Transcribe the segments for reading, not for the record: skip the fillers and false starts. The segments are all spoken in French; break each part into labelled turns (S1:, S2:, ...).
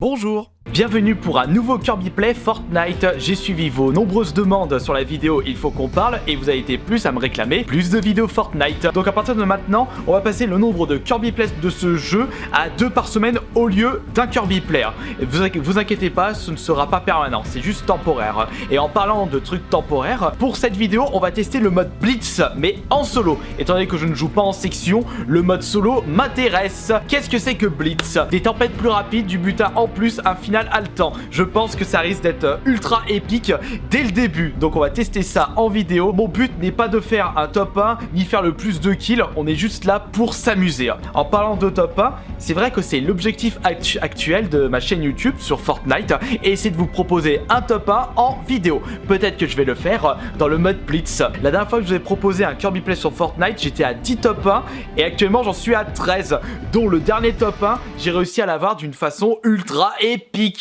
S1: Bonjour, bienvenue pour un nouveau Kirby Play Fortnite. J'ai suivi vos nombreuses demandes sur la vidéo Il faut qu'on parle et vous avez été plus à me réclamer plus de vidéos Fortnite. Donc à partir de maintenant, on va passer le nombre de Kirby Play de ce jeu à 2 par semaine au lieu d'un Kirby Play. Et vous inquiétez pas, ce ne sera pas permanent, c'est juste temporaire. Et en parlant de trucs temporaires, pour cette vidéo, on va tester le mode Blitz, mais en solo. Étant donné que je ne joue pas en section, le mode solo m'intéresse. Qu'est-ce que c'est que Blitz? Des tempêtes plus rapides, du butin en plus, un final haletant. Je pense que ça risque d'être ultra épique dès le début. Donc on va tester ça en vidéo. Mon but n'est pas de faire un top 1 ni faire le plus de kills. On est juste là pour s'amuser. En parlant de top 1, c'est vrai que c'est l'objectif actuel de ma chaîne YouTube sur Fortnite et c'est de vous proposer un top 1 en vidéo. Peut-être que je vais le faire dans le mode Blitz. La dernière fois que je vous ai proposé un Kirby Play sur Fortnite, j'étais à 10 top 1 et actuellement j'en suis à 13, dont le dernier top 1, j'ai réussi à l'avoir d'une façon ultra épique.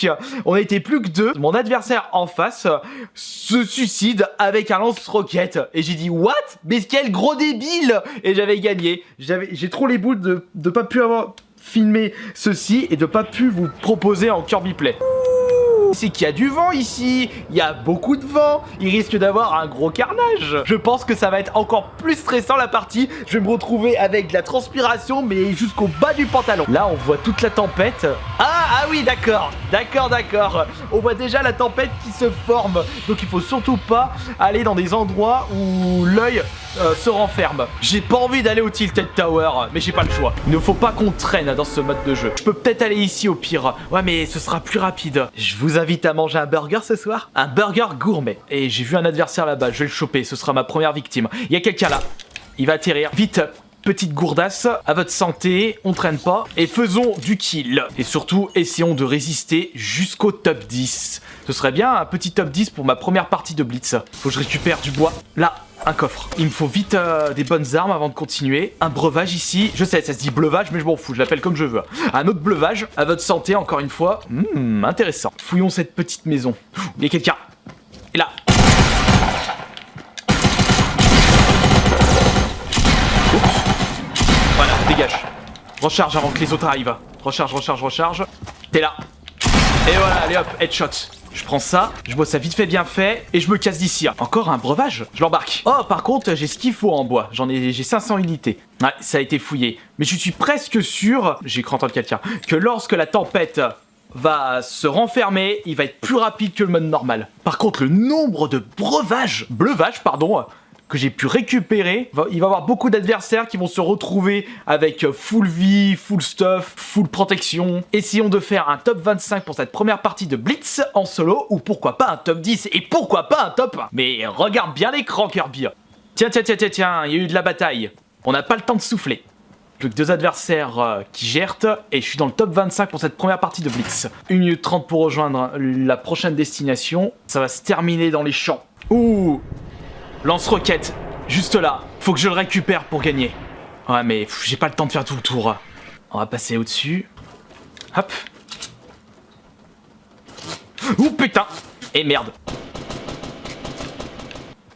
S1: On était plus que 2. Mon adversaire en face se suicide avec un lance-roquette. Et j'ai dit what? Mais quel gros débile! Et j'avais gagné. J'ai trop les boules de pas pu avoir filmé ceci et de pas pu vous proposer en Kirby Play. C'est qu'il y a du vent ici, il y a beaucoup de vent, il risque d'avoir un gros carnage. Je pense que ça va être encore plus stressant la partie, je vais me retrouver avec de la transpiration mais jusqu'au bas du pantalon. Là on voit toute la tempête. Ah oui d'accord, on voit déjà la tempête qui se forme, donc il faut surtout pas aller dans des endroits où l'œil se renferme. J'ai pas envie d'aller au Tilted Tower, mais j'ai pas le choix. Il ne faut pas qu'on traîne dans ce mode de jeu. Je peux peut-être aller ici au pire. Ouais mais ce sera plus rapide. Je vous invite à manger un burger ce soir. Un burger gourmet. Et j'ai vu un adversaire là-bas, je vais le choper, ce sera ma première victime. Il y a quelqu'un là. Il va atterrir. Vite, petite gourdasse, à votre santé, on traîne pas. Et faisons du kill. Et surtout, essayons de résister jusqu'au top 10. Ce serait bien un petit top 10 pour ma première partie de Blitz. Faut que je récupère du bois. Là. Un coffre. Il me faut vite des bonnes armes avant de continuer. Un breuvage ici. Je sais, ça se dit bleuvage, mais je m'en fous. Je l'appelle comme je veux. Un autre bleuvage. À votre santé, encore une fois. Intéressant. Fouillons cette petite maison. Il y a quelqu'un. Et là. Oups. Voilà, dégage. Recharge avant que les autres arrivent. Recharge. T'es là. Et voilà, allez hop, headshot. Je prends ça, je bois ça vite fait bien fait et je me casse d'ici. Encore un breuvage? Je l'embarque. Oh par contre j'ai ce qu'il faut en bois, j'ai 500 unités. Ouais ça a été fouillé. Mais je suis presque sûr, j'ai cru entendre quelqu'un, que lorsque la tempête va se renfermer, il va être plus rapide que le mode normal. Par contre le nombre de breuvages que j'ai pu récupérer, il va y avoir beaucoup d'adversaires qui vont se retrouver avec full vie, full stuff, full protection. Essayons de faire un top 25 pour cette première partie de Blitz en solo, ou pourquoi pas un top 10, et pourquoi pas un top 1. Mais regarde bien l'écran Kirby. Tiens, il y a eu de la bataille. On n'a pas le temps de souffler. Plus que 2 adversaires qui gèrent, et je suis dans le top 25 pour cette première partie de Blitz. 1 minute 30 pour rejoindre la prochaine destination. Ça va se terminer dans les champs. Ouh! Lance-roquette, juste là. Faut que je le récupère pour gagner. Ouais, mais j'ai pas le temps de faire tout le tour. On va passer au-dessus. Hop. Ouh, putain. Et merde.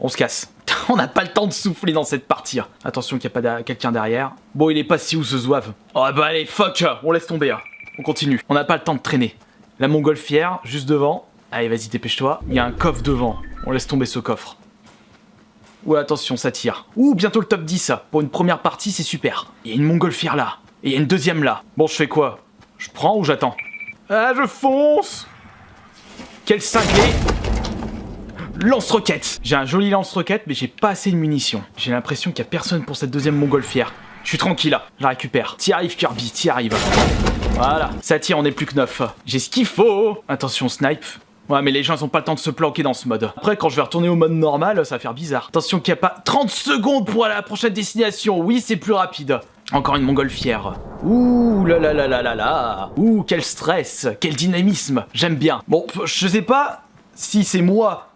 S1: On se casse. On n'a pas le temps de souffler dans cette partie. Attention qu'il n'y a pas quelqu'un derrière. Bon, il est pas si où ce zouave. Oh bah allez, fuck. On laisse tomber. On continue. On n'a pas le temps de traîner. La montgolfière, juste devant. Allez, vas-y, dépêche-toi. Il y a un coffre devant. On laisse tomber ce coffre. Ouh, attention, ça tire. Ouh, bientôt le top 10. Pour une première partie, c'est super. Il y a une montgolfière là. Et il y a une deuxième là. Bon, je fais quoi? Je prends ou j'attends? Ah, je fonce. Quel cinglé. Lance-roquette. J'ai un joli lance-roquette, mais j'ai pas assez de munitions. J'ai l'impression qu'il y a personne pour cette deuxième montgolfière. Je suis tranquille là. Je la récupère. T'y arrives, Kirby, t'y arrives. Voilà. Ça tire, on est plus que 9. J'ai ce qu'il faut. Attention, snipe. Ouais mais les gens ils ont pas le temps de se planquer dans ce mode. Après quand je vais retourner au mode normal ça va faire bizarre. Attention qu'il n'y a pas 30 secondes pour aller à la prochaine destination. Oui c'est plus rapide. Encore une montgolfière. Ouh là. Ouh quel stress. Quel dynamisme. J'aime bien. Bon je sais pas si c'est moi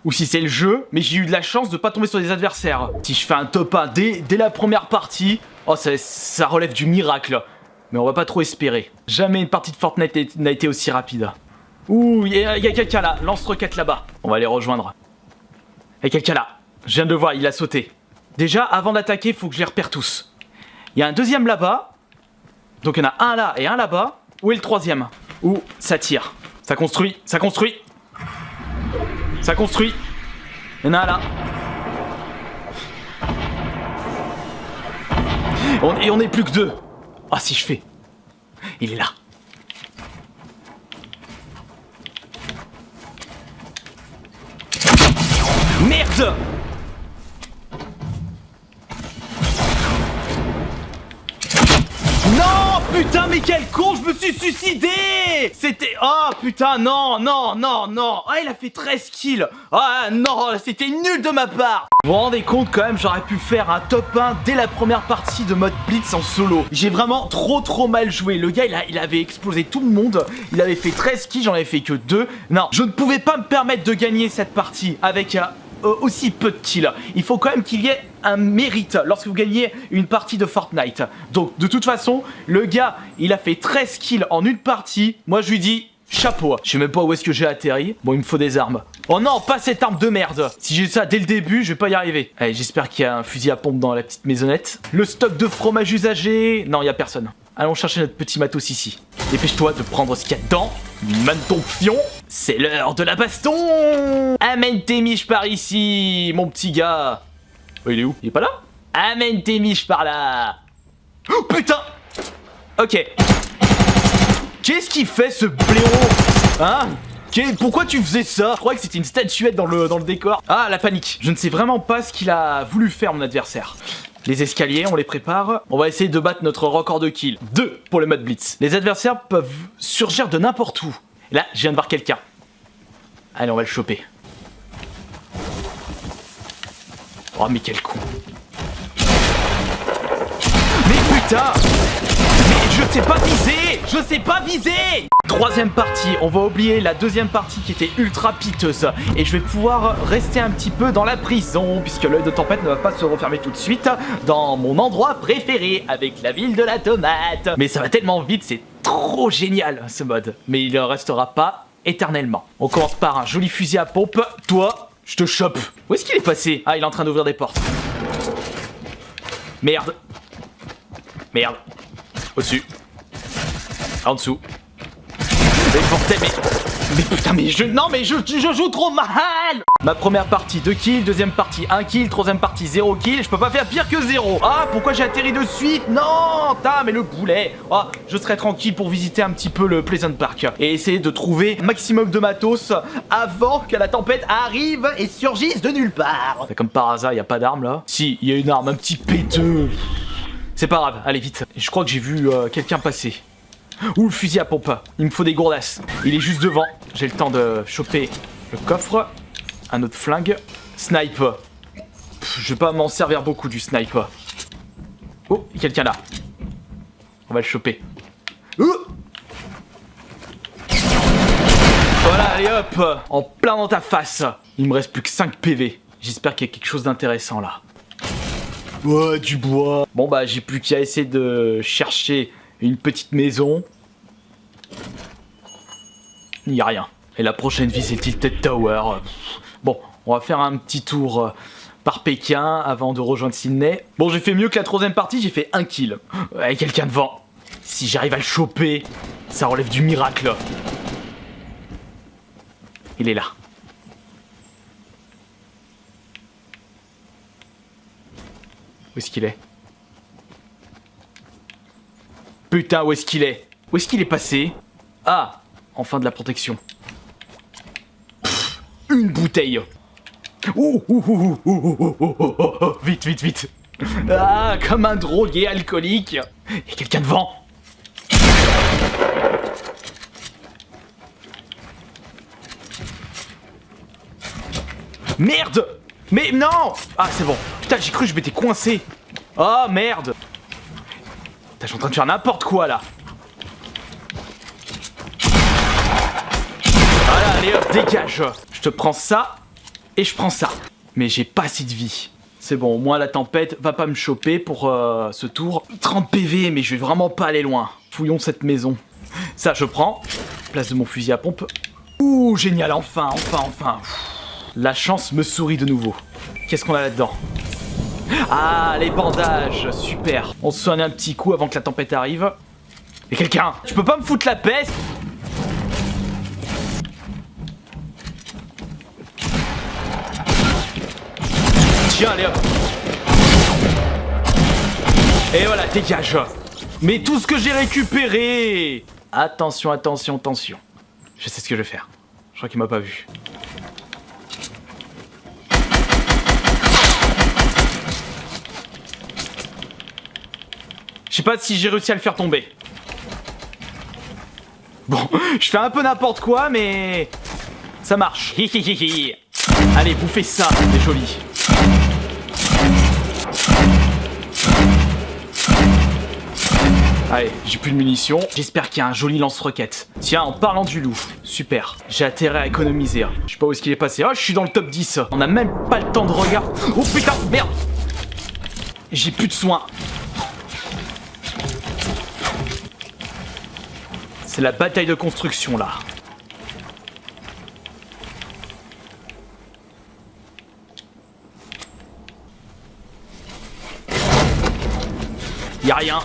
S1: ou si c'est le jeu, mais j'ai eu de la chance de pas tomber sur des adversaires. Si je fais un top 1 dès la première partie, oh ça relève du miracle. Mais on va pas trop espérer. Jamais une partie de Fortnite n'a été aussi rapide. Ouh, il y a quelqu'un là, lance-roquette là-bas. On va les rejoindre. Il y a quelqu'un là. Je viens de le voir, il a sauté. Déjà, avant d'attaquer, faut que je les repère tous. Il y a un deuxième là-bas. Donc il y en a un là et un là-bas. Où est le troisième? Où ça tire? Ça construit, ça construit. Ça construit. Il y en a un là. Et on est plus que deux. Ah, si je fais. Il est là. Merde! Non, putain, mais quel con, je me suis suicidé! C'était... Oh, putain, non. Ah, il a fait 13 kills. Ah, non, c'était nul de ma part. Vous vous rendez compte quand même, j'aurais pu faire un top 1 dès la première partie de mode Blitz en solo. J'ai vraiment trop mal joué. Le gars, il avait explosé tout le monde. Il avait fait 13 kills, j'en avais fait que 2. Non, je ne pouvais pas me permettre de gagner cette partie avec... aussi peu de kills. Il faut quand même qu'il y ait un mérite lorsque vous gagnez une partie de Fortnite. Donc de toute façon, le gars, il a fait 13 kills en une partie. Moi je lui dis chapeau. Je sais même pas où est-ce que j'ai atterri. Bon, il me faut des armes. Oh non, pas cette arme de merde. Si j'ai ça dès le début, je vais pas y arriver. Allez, j'espère qu'il y a un fusil à pompe dans la petite maisonnette. Le stock de fromage usagé. Non, il y a personne. Allons chercher notre petit matos ici. Dépêche-toi de prendre ce qu'il y a dedans. Man ton fion. C'est l'heure de la baston. Amène tes miches par ici, mon petit gars. Oh, il est où? Il est pas là? Amène tes miches par là. Oh, putain. Ok. Qu'est-ce qu'il fait ce blaireau? Hein? Pourquoi tu faisais ça? Je croyais que c'était une statuette dans le décor. Ah, la panique. Je ne sais vraiment pas ce qu'il a voulu faire, mon adversaire. Les escaliers, on les prépare. On va essayer de battre notre record de kill. 2 pour le mode Blitz. Les adversaires peuvent surgir de n'importe où. Et là, je viens de voir quelqu'un. Allez, on va le choper. Oh, mais quel con. Mais putain! Mais je sais pas viser! Je sais pas viser! Troisième partie, on va oublier la deuxième partie qui était ultra piteuse. Et je vais pouvoir rester un petit peu dans la prison, puisque l'œil de tempête ne va pas se refermer tout de suite, dans mon endroit préféré, avec la ville de la tomate. Mais ça va tellement vite, c'est trop génial ce mode. Mais il ne restera pas éternellement. On commence par un joli fusil à pompe. Toi, je te chope. Où est-ce qu'il est passé? Ah, il est en train d'ouvrir des portes. Merde. Merde. Au-dessus. En dessous. Mais putain, mais je joue trop mal. Ma première partie 2 kills, deuxième partie 1 kill, troisième partie 0 kill. Je peux pas faire pire que 0. Ah, pourquoi j'ai atterri de suite? Non, mais le boulet. Ah, je serai tranquille pour visiter un petit peu le Pleasant Park et essayer de trouver un maximum de matos avant que la tempête arrive et surgisse de nulle part. Comme par hasard, y a pas d'arme là? Si, il y a une arme, un petit péteux. C'est pas grave, allez vite. Je crois que j'ai vu quelqu'un passer. Ouh, le fusil à pompe. Il me faut des gourdasses. Il est juste devant. J'ai le temps de choper le coffre. Un autre flingue. Snipe. Je vais pas m'en servir beaucoup du snipe. Oh, il y a quelqu'un là. On va le choper. Voilà, allez hop. En plein dans ta face. Il me reste plus que 5 PV. J'espère qu'il y a quelque chose d'intéressant là. Ouais, du bois. Bon bah, j'ai plus qu'à essayer de chercher une petite maison. Il n'y a rien. Et la prochaine vie, c'est Tilted Tower. Bon, on va faire un petit tour par Pékin avant de rejoindre Sydney. Bon, j'ai fait mieux que la troisième partie, j'ai fait 1 kill. Ouais, quelqu'un devant. Si j'arrive à le choper, ça relève du miracle. Il est là. Où est-ce qu'il est? Putain, où est-ce qu'il est? Où est-ce qu'il est passé? Ah, enfin de la protection. Pff, une bouteille. Vite, vite, vite. Ah, comme un drogué alcoolique. Il y a quelqu'un devant. Merde! Mais non! Ah, c'est bon. Putain, j'ai cru que je m'étais coincé. Oh, merde. Putain, je suis en train de faire n'importe quoi, là. Voilà, allez hop, dégage. Je te prends ça, et je prends ça. Mais j'ai pas assez de vie. C'est bon, au moins la tempête va pas me choper pour ce tour. 30 PV, mais je vais vraiment pas aller loin. Fouillons cette maison. Ça, je prends. Place de mon fusil à pompe. Ouh, génial, enfin. La chance me sourit de nouveau. Qu'est-ce qu'on a là-dedans? Ah, les bandages, super. On se soigne un petit coup avant que la tempête arrive. Y'a quelqu'un. Tu peux pas me foutre la paix? Tiens, allez hop. Et voilà, dégage. Mais tout ce que j'ai récupéré. Attention, attention, attention. Je sais ce que je vais faire. Je crois qu'il m'a pas vu. Je sais pas si j'ai réussi à le faire tomber. Bon, je fais un peu n'importe quoi, mais ça marche. Allez, bouffez ça, c'est joli. Allez, j'ai plus de munitions. J'espère qu'il y a un joli lance-roquette. Tiens, en parlant du loup, super. J'ai intérêt à économiser. Je sais pas où est-ce qu'il est passé. Oh, je suis dans le top 10. On a même pas le temps de regarder. Oh putain, merde. J'ai plus de soins. C'est la bataille de construction là. Y'a rien.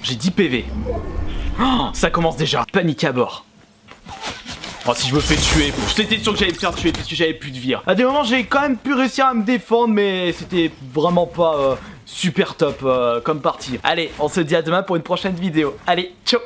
S1: J'ai 10 PV. Oh, ça commence déjà. Panique à bord. Oh, si je me fais tuer, c'était sûr que j'allais me faire tuer parce que j'avais plus de vie. À des moments, j'ai quand même pu réussir à me défendre, mais c'était vraiment pas super top comme partie. Allez, on se dit à demain pour une prochaine vidéo. Allez, ciao.